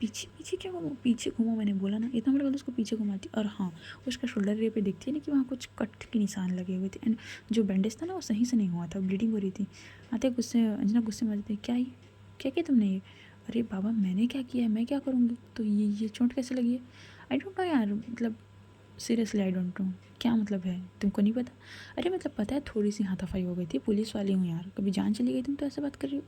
पीछे पीछे क्या घूमो, पीछे घूमो, मैंने बोला ना। इतना बड़ा उसको पीछे घुमाती। और हाँ उसका शोल्डर एरिया पे देखती है ना कि वहाँ कुछ कट के निशान लगे हुए थे, एंड जो बैंडेज था ना वो सही से नहीं हुआ था, ब्लीडिंग हो रही थी। आते गुस्से, अंजना गुस्से में आती, क्या ही क्या किया तुमने ये? अरे बाबा मैंने क्या किया है, मैं क्या करूँगी, तो ये चोट कैसे लगी है? आई डोंट नो यार, मतलब सीरियसली आई डोंट नो, क्या मतलब है, तुमको नहीं पता? अरे मतलब पता है, थोड़ी सी हाथापाई हो गई थी, पुलिस वाली हूँ यार, कभी जान चली गई तुम तो ऐसे बात कर रही हो।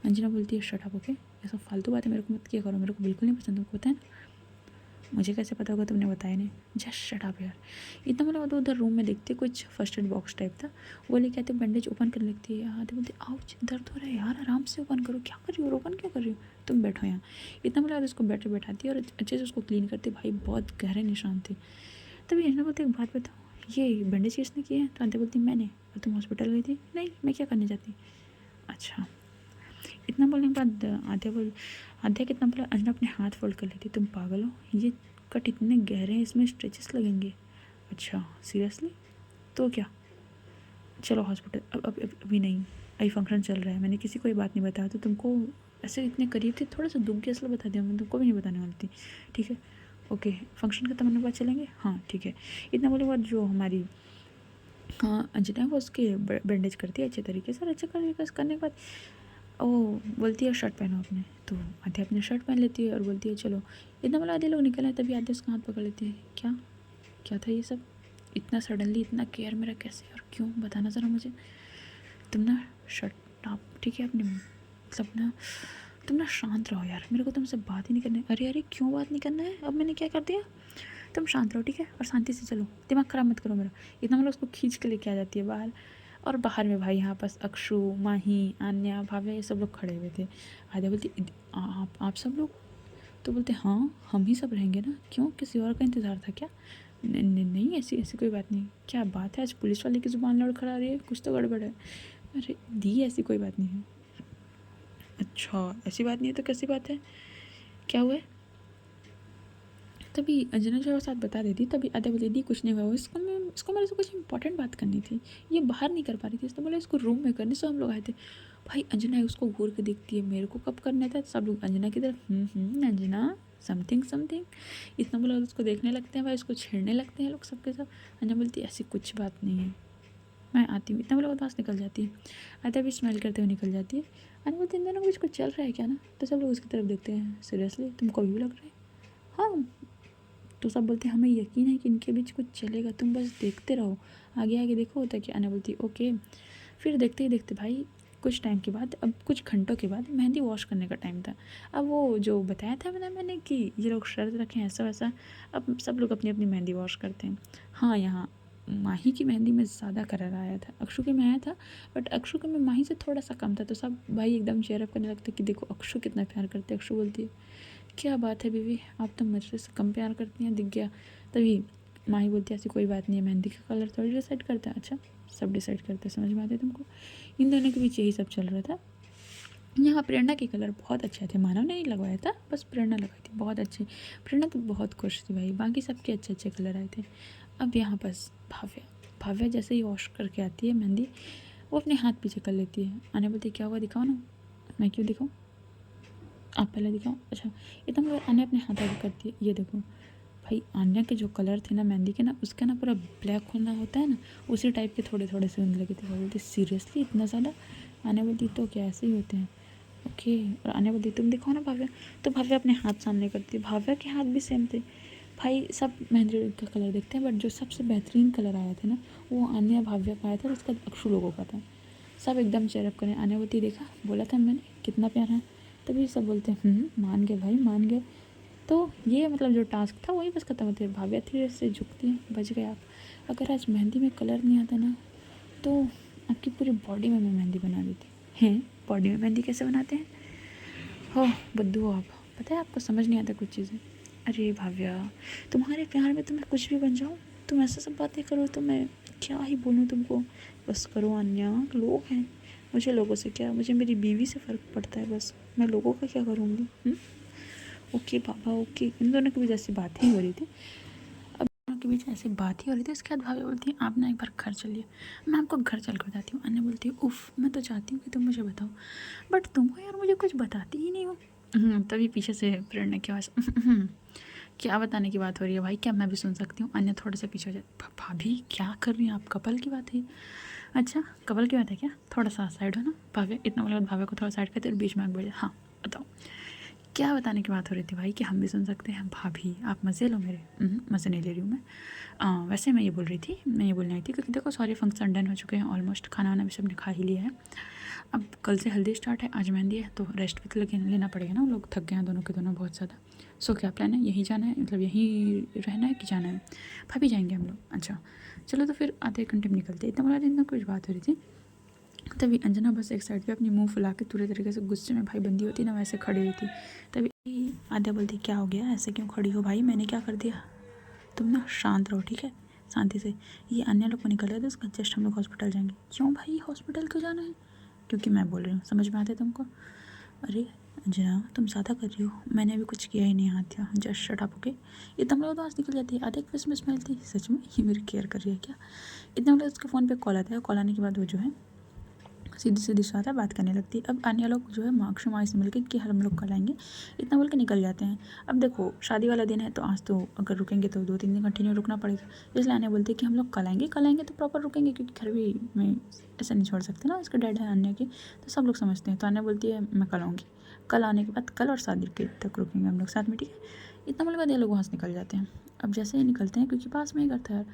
अंजना बोलती है शट अप, ओके, ये सब फालतू बातें मेरे को मत किया करो, मेरे को बिल्कुल नहीं पसंद, तुमको पता है ना। मुझे कैसे पता होगा, तुमने बताया नहीं, जस्ट शट अप यार। इतना मतलब तो उधर रूम में देखते कुछ फर्स्ट एड बॉक्स टाइप था, वो लेके आते, बैंडेज ओपन कर लेती है, आते बोलते आउच दर्द हो रहा है यार, आराम से ओपन करो, क्या कर रही हो, ओपन क्यों कर रही हो, तुम बैठो यहाँ। इतना मतलब उसको बैठाती है और अच्छे से उसको क्लीन करती, भाई बहुत गहरे निशान थे। तभी अंजना बोलती एक बात बताओ, ये बैंडेज किसने किए हैं? तो आंटी बोलती मैंने। और तुम हॉस्पिटल गई थी? नहीं, मैं क्या करने जाती। अच्छा, इतना बोलने के बाद आद्या कितना बोला, अंजना अपने हाथ फोल्ड कर लेती, तुम पागल हो, ये कट इतने गहरे हैं, इसमें स्ट्रेचेस लगेंगे। अच्छा सीरियसली, तो क्या, चलो हॉस्पिटल। अब अभी नहीं, अभी फंक्शन चल रहा है, मैंने किसी को ये बात नहीं बताया, तो तुमको ऐसे इतने करीब थे, थोड़ा सा दुख गया इसलिए बता दिया, मैं तुमको भी नहीं बताने वाली थी, ठीक है ओके। फंक्शन खत्म होने के बाद चलेंगे, हाँ ठीक है। इतना बोले बाद जो हमारी हाँ अंजना है वो उसके बैंडेज करती है अच्छे तरीके से, और अच्छे करने के बाद वो बोलती है शर्ट पहनो अपने। तो आधे अपने शर्ट पहन लेती है और बोलती है चलो। इतना मतलब आधे लोग निकल आए, तभी आधे उसका हाथ पकड़ लेती है, क्या क्या था ये सब, इतना सडनली इतना केयर मेरा कैसे और क्यों, बताना ज़रा मुझे। तुम ना शर्ट आप ठीक है अपने, मतलब ना तुम ना शांत रहो यार, मेरे को तुमसे बात ही नहीं करनी। अरे अरे क्यों बात नहीं करना है, अब मैंने क्या कर दिया? तुम शांत रहो ठीक है, और शांति से चलो, दिमाग ख़राब मत करो मेरा। इतना मतलब उसको खींच के लेके आ जाती है बाहर। और बाहर में भाई यहाँ पास अक्षु, माही, आन्या, भाव्या ये सब लोग खड़े हुए थे। आद्या बोलती आप सब लोग? तो बोलते हाँ हम ही सब रहेंगे ना, क्यों किसी और का इंतज़ार था क्या? नहीं ऐसी ऐसी कोई बात नहीं। क्या बात है, आज पुलिस वाले की ज़ुबान लड़खड़ा रही है, कुछ तो गड़बड़ है। अरे दी ऐसी कोई बात नहीं है। अच्छा ऐसी बात नहीं है तो कैसी बात है, क्या हुआ है? तभी अंजना जो है वो साथ बता देती। तभी आद्या बोली दी कुछ नहीं हुआ, इसको मेरे से कुछ इंपॉर्टेंट बात करनी थी, ये बाहर नहीं कर पा रही थी, इसने बोला इसको रूम में करने से हम लोग आए थे। भाई अंजना उसको घूर के देखती है, मेरे को कब करना था, सब लोग अंजना की तरफ अंजना समथिंग समथिंग, इतना बोला उसको देखने लगते हैं भाई, उसको छेड़ने लगते हैं लोग सबके सब। अंजना बोलती है ऐसी कुछ बात नहीं है, मैं आती हूँ। इतना बोला वो पास निकल जाती है। आद्या भी स्माइल करते हुए निकल जाती है। अंजना बोलती है इन दोनों को कुछ चल रहा है क्या ना, तो सब लोग उसकी तरफ देखते हैं, सीरियसली तुमको भी लग रहा है? हाँ। तो सब बोलते हैं हमें यकीन है कि इनके बीच कुछ चलेगा, तुम बस देखते रहो, आगे आगे देखो होता है कि। आने बोलती ओके। फिर देखते ही देखते भाई कुछ टाइम के बाद, अब कुछ घंटों के बाद मेहंदी वॉश करने का टाइम था। अब वो जो बताया था मैंने कि ये लोग शर्त रखें ऐसा वैसा, अब सब लोग अपनी अपनी मेहंदी वॉश करते हैं। हाँ यहाँ माही की मेहंदी में ज़्यादा कलर आया था, अक्षु के में आया था, बट अक्षु के में माही से थोड़ा सा कम था। तो सब भाई एकदम चेयरअप करने लगते कि देखो अक्षु कितना प्यार करते हैं। अक्षु बोलती है क्या बात है बीवी, आप तो मुझसे कम प्यार करती हैं, दिख गया। तभी माही बोलती है ऐसी कोई बात नहीं है, मेहंदी का कलर थोड़ी डिसाइड करता है। अच्छा सब डिसाइड करते हैं, समझ में आते हैं तुमको। इन दोनों के बीच यही सब चल रहा था। यहाँ प्रेरणा के कलर बहुत अच्छे थे, मानव ने नहीं लगवाया था, बस प्रेरणा लगाई थी, बहुत अच्छे। प्रेरणा तो बहुत खुश थी भाई, बाकी सबके अच्छे अच्छे कलर आए थे। अब यहाँ बस भाव्या जैसे ही वॉश करके आती है मेहंदी, वो अपने हाथ पीछे कर लेती है। आने बोलती क्या हुआ, दिखाओ ना। मैं क्यों दिखाऊँ, आप पहले दिखाओ। अच्छा इतना मतलब आने अपने हाथ आगे करती है। ये देखो भाई, आन्या के जो कलर थे ना मेहंदी के ना, उसका ना पूरा ब्लैक होना होता है ना, उसी टाइप के थोड़े थोड़े से होने लगे थे। बोलती सीरियसली इतना ज़्यादा। आने बोलती तो क्या ऐसे ही होते हैं, ओके। और आने बोलती तुम दिखाओ ना भाव्या। तो भाव्या अपने हाथ सामने करती है, भाव्या के हाथ भी सेम थे भाई। सब मेहंदी का कलर देखते हैं, बट जो सबसे बेहतरीन कलर आया था ना, वो आन्या भाव्या का आया था, उसका अक्षु लोगों का था। सब एकदम चेयरअप करें। आने बोलती देखा, बोला था मैंने कितना प्यारा है। तभी सब बोलते हैं मान गए भाई, मान गए। तो ये मतलब जो टास्क था वही बस खत्म होती है। भाव्या धीरे से झुकती है, बच गए आप। अगर आज मेहंदी में कलर नहीं आता ना, तो आपकी पूरी बॉडी में मैं मेहंदी बना देती। हैं बॉडी में मेहंदी कैसे बनाते हैं हो बुद्धू हो आप, पता है आपको समझ नहीं आता कुछ चीज़ें। अरे भाव्या, तुम्हारे प्यार में तो मैं कुछ भी बन जाऊँ, तुम ऐसा सब बातें करो तो मैं क्या ही बोलूँ तुमको। बस करो अन्या, लोग हैं, मुझे लोगों से क्या, मुझे मेरी बीवी से फ़र्क पड़ता है बस, मैं लोगों का क्या करूँगी। ओके पापा ओके। इन दोनों के बीच ऐसी बात ही हो रही थी। अब दोनों के बीच ऐसी बात ही हो रही थी। उसके बाद भाभी बोलती है आप ना एक बार घर चलिए, मैं आपको घर चल कर बताती हूँ। अन्य बोलती है उफ़ मैं तो चाहती हूँ कि तुम मुझे बताओ, बट तुम हो यार, मुझे कुछ बताती ही नहीं हो। तभी पीछे से प्रेरणा की आवाज़ क्या बताने की बात हो रही है भाई, क्या मैं भी सुन सकती हूँ। अन्य थोड़े से पीछे हो जाए, भाभी क्या कर रही हैं आप, कपल की बात है। अच्छा कपल की बात है क्या, थोड़ा सा साइड हो ना। भाभी इतना बोला, भाभी को थोड़ा साइड करते और बीच में आग बढ़ जाए। हाँ बताओ क्या बताने की बात हो रही थी भाई, कि हम भी सुन सकते हैं। भाभी आप मज़े लो मेरे। मज़े नहीं ले रही हूँ मैं। वैसे मैं ये बोल रही थी, मैं ये बोलने आई थी क्योंकि देखो सारे फंक्शन डन हो चुके हैं ऑलमोस्ट, खाना वाना भी सबने खा ही लिया है। अब कल से हल्दी स्टार्ट है, आज मेहंदी है, तो रेस्ट भी तो लेना पड़ेगा ना। लोग थक गए हैं दोनों के दोनों बहुत ज़्यादा। सो क्या प्लान है, यहीं जाना है, मतलब यहीं रहना है कि जाना है। भाभी जाएंगे हम लोग। अच्छा चलो तो फिर आधे एक घंटे में निकलते। इतना बोला इतना कुछ बात हो रही थी। तभी अंजना बस एक साइड पे अपनी मुंह फुला के पूरे तरीके से गुस्से में भाई बंदी होती ना वैसे खड़ी हुई थी। तभी आद्या बोलती क्या हो गया, ऐसे क्यों खड़ी हो भाई, मैंने क्या कर दिया। तुम ना शांत रहो ठीक है, शांति से। ये अन्य लोग को निकल रहे थे उसका, जस्ट हम लोग हॉस्पिटल जाएंगे। क्यों भाई हॉस्पिटल क्यों जाना है, क्योंकि मैं बोल रही हूँ, समझ में आता है तुमको। अरे अंजना तुम ज़्यादा कर रही हो, मैंने अभी कुछ किया ही नहीं, हाथ दिया, जस्ट शट अप ओके। इतना मतलब तो आँच निकल जाती है। आधे एक फेस में स्मेल थी, सच में ये मेरी केयर कर रही है क्या। इतना मतलब उसके फ़ोन पे कॉल आता है, कॉल आने के बाद वो जो है सीधी सीधी सारा बात करने लगती है। अब आने लोग जो है माक्षी माई से मिलकर कि हम लोग कल आएंगे, इतना बोल के निकल जाते हैं। अब देखो शादी वाला दिन है, तो आज तो अगर रुकेंगे तो 2-3 दिन कंटिन्यू रुकना पड़ेगा। इसलिए आने बोलते हैं कि हम लोग कल आएंगे तो प्रॉपर रुकेंगे, क्योंकि घर भी में ऐसा नहीं छोड़ सकते ना, उसके डैड है अन्य की, तो सब लोग समझते हैं। तो आने बोलती है मैं कल आऊँगी, कल आने के बाद कल और शादी के तक रुकेंगे हम लोग साथ में, ठीक है। इतना बोल बाद ये लोग वहाँ से निकल जाते हैं। अब जैसे ही निकलते हैं, क्योंकि पास में ही घर था यार,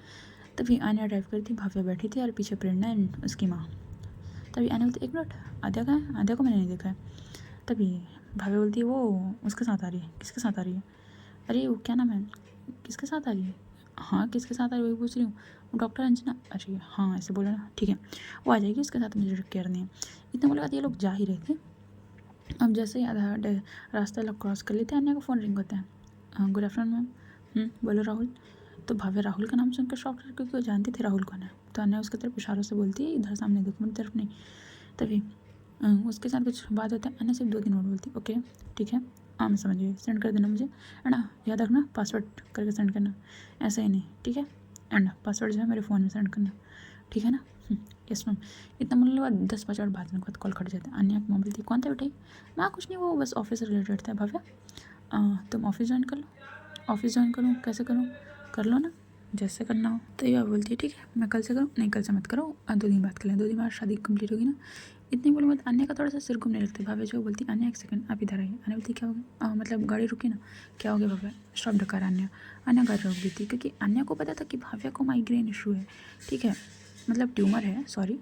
तभी आन्या ड्राइव करी थी, भाव्या बैठी थी और पीछे प्रेरणा एंड उसकी माँ। तभी आने बोलती एक मिनट, आद्या कहाँ है, आद्या को मैंने नहीं देखा है। तभी भाभी बोलती है वो उसके साथ आ रही है। किसके साथ आ रही है, अरे वो क्या नाम है, किसके साथ आ रही है। हाँ किसके साथ आ रही है वही पूछ रही हूँ। वो डॉक्टर अंजना, अरे हाँ ऐसे बोला ना, ठीक है वो आ जाएगी उसके साथ, मुझे केयर नहीं है। इतना बोले बाद ये लोग जा ही रहे थे। अब जैसे ही आधा रास्ता लोग क्रॉस कर लेते हैं, अन्य का फ़ोन रिंग होता है। हाँ गुड आफ्टरनून मैम। बोलो राहुल। तो भाभी राहुल का नाम सुनकर शॉक, क्योंकि वो जानती थी राहुल कौन है। तो अन्य उसकी तरफ इशारों से बोलती है इधर सामने देखो, मेरी तरफ नहीं। तभी उसके साथ कुछ बात होता है। अन्य सिर्फ 2 दिन वर्ड बोलती ओके ठीक है, हाँ मैं समझ गई, सेंड कर देना मुझे, है ना, याद रखना पासवर्ड करके सेंड करना, ऐसा ही नहीं ठीक है। एंड पासवर्ड जो है मेरे फ़ोन में सेंड करना, ठीक है ना। Yes ma'am. इतना बोलने के बाद 10 मिनट बाद में कॉल कट जाता है। अन्य की मॉम बोलती कौन था बेटे, मैं कुछ नहीं, वो बस ऑफिस से रिलेटेड था। भव्या तुम ऑफिस ज्वाइन कर लो। ऑफिस ज्वाइन करूँ, कैसे करूँ, कर लो ना जैसे करना हो। तो ये बोलती है ठीक है मैं कल से करूँ, नहीं कल से मत करो, 2 दिन बाद कर लें, 2 दिन बाद शादी कंप्लीट होगी ना। इतने बोलूँ मत, अन्य का थोड़ा सा सिर घूमने लगता है। भाभी जो बोलती अन्य एक सेकंड आप इधर आइए। अन्य बोलती क्या हो गया, मतलब गाड़ी रुकी ना, क्या हो गया भाभी, स्टॉप डकार अन्य। अन्य गाड़ी रोक दी थी क्योंकि अन्य को पता था कि भाव्या को माइग्रेन इशू है, ठीक है, मतलब ट्यूमर है, सॉरी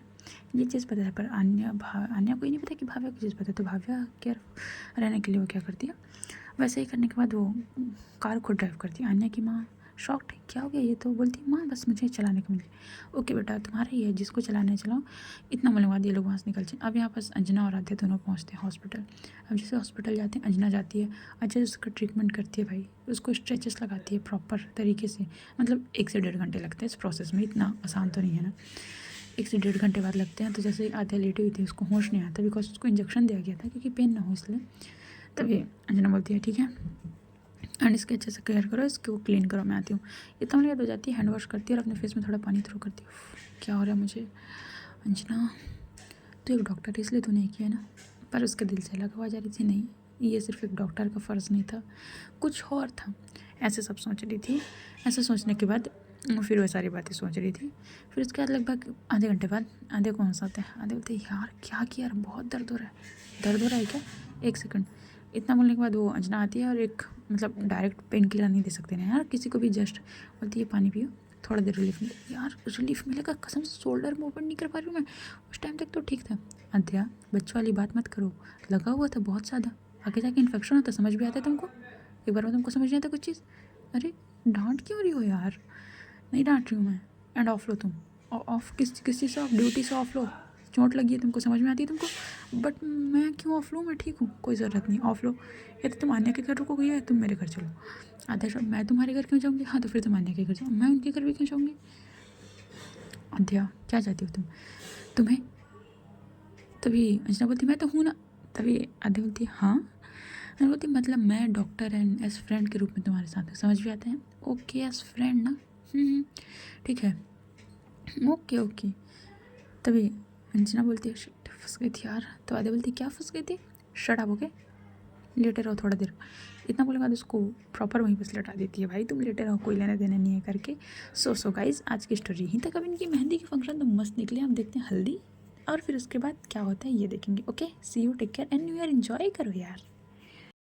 ये चीज़ पता है। पर अन्य को ही नहीं पता कि भाव्या की चीज़ पता है। तो भाव्या केयर रहने के लिए वो क्या करती है, वैसे ही करने के बाद वो कार खुद ड्राइव करती है। अन्य की माँ शॉक्ड, क्या हो गया ये? तो बोलती माँ बस मुझे चलाने को मिल गया। ओके बेटा तुम्हारा ही है, जिसको चलाने चलाओ। इतना बोलने के बाद ये लोग वहाँ से निकल जाए। अब यहाँ पास अंजना और आद्या दोनों पहुँचते हैं हॉस्पिटल। अब जैसे हॉस्पिटल जाते हैं, अंजना जाती है, अच्छा उसका ट्रीटमेंट करती है भाई, उसको स्ट्रेचेस लगाती है प्रॉपर तरीके से। मतलब 1 से 1.5 घंटे लगते हैं इस प्रोसेस में, इतना आसान तो नहीं है ना। 1 से 1.5 घंटे बाद लगते हैं। तो जैसे आद्या लेटी हुई थी, उसको होश नहीं आता बिकॉज उसको इंजेक्शन दिया गया था क्योंकि पेन ना हो इसलिए। तभी अंजना बोलती है ठीक है एंड इसके अच्छे से केयर करो, इसको क्लीन करो, मैं आती हूँ। इतना लेट हो जाती है, हैंड वॉश करती है और अपने फेस में थोड़ा पानी थ्रो करती है। क्या हो रहा है मुझे? अंजना तो एक डॉक्टर है इसलिए तो नहीं किया ना। पर उसके दिल से अलग आवाज़ आ रही थी, नहीं ये सिर्फ एक डॉक्टर का फ़र्ज़ नहीं था, कुछ और था। ऐसे सब सोच रही थी। ऐसे सोचने के बाद फिर वह सारी बातें सोच रही थी। फिर उसके बाद लगभग आधे घंटे बाद आधे को हंसाते हैं। आधे बोलते यार क्या किया यार, बहुत दर्द हो रहा है। दर्द हो रहा है क्या? 1 सेकंड। इतना बोलने के बाद वो अंजना आती है और एक मतलब डायरेक्ट पेन किलर नहीं दे सकते ना यार किसी को भी, जस्ट बोलती है पानी पियो, थोड़ा देर रिलीफ मिले। यार रिलीफ मिलेगा कसम से, शोल्डर मूवमेंट नहीं कर पा रही हूँ मैं। उस टाइम तक तो ठीक था। अद्या बच्चों वाली बात मत करो, लगा हुआ था बहुत ज़्यादा, आगे जाके इन्फेक्शन होता, समझ भी आता है तुमको? एक बार में तुमको समझ नहीं आता कुछ चीज़? अरे डांट क्यों रही हो यार? नहीं डांट रही हूँ मैं। एंड ऑफ लो तुम, ऑफ किस चीज़ से ऑफ? ड्यूटी से ऑफ लो। चोट लगी है तुमको, समझ में आती है तुमको? बट मैं क्यों ऑफ लूँ? मैं ठीक हूँ, कोई ज़रूरत नहीं ऑफ लो। या तो तुम आन्या के घर रुकोगे या तुम मेरे घर चलो। आद्या शब्द, मैं तुम्हारे घर क्यों जाऊँगी? हाँ तो फिर तुम आन्या के घर जाओ, मैं उनके घर भी क्यों जाऊँगी? अद्या क्या चाहती हो तुम? तुम्हें तभी अंजना बोलती मैं तो हूँ ना। तभी आद्या बोलती हाँ। अंजना बोलती मतलब मैं डॉक्टर एंड एज फ्रेंड के रूप में तुम्हारे साथ हूँ, समझ भी आते हैं? ओके एज फ्रेंड ना, ठीक है ओके ओके। तभी अंजना बोलती है शिट फंस गई थी यार। तो आद्या बोलती क्या फंस गई थी? शट अप, ओके लेटे रहो थोड़ा देर। इतना बोले बाद उसको प्रॉपर वहीं पर लटा देती है, भाई तुम लेटे रहो, कोई लेना देना नहीं है करके। सो गाइज आज की स्टोरी यहीं तक। अब इनकी मेहंदी के फंक्शन तो मस्त निकले, हम देखते हैं हल्दी और फिर उसके बाद क्या होता है ये देखेंगे। Okay see you, take care and new year enjoy करो यार।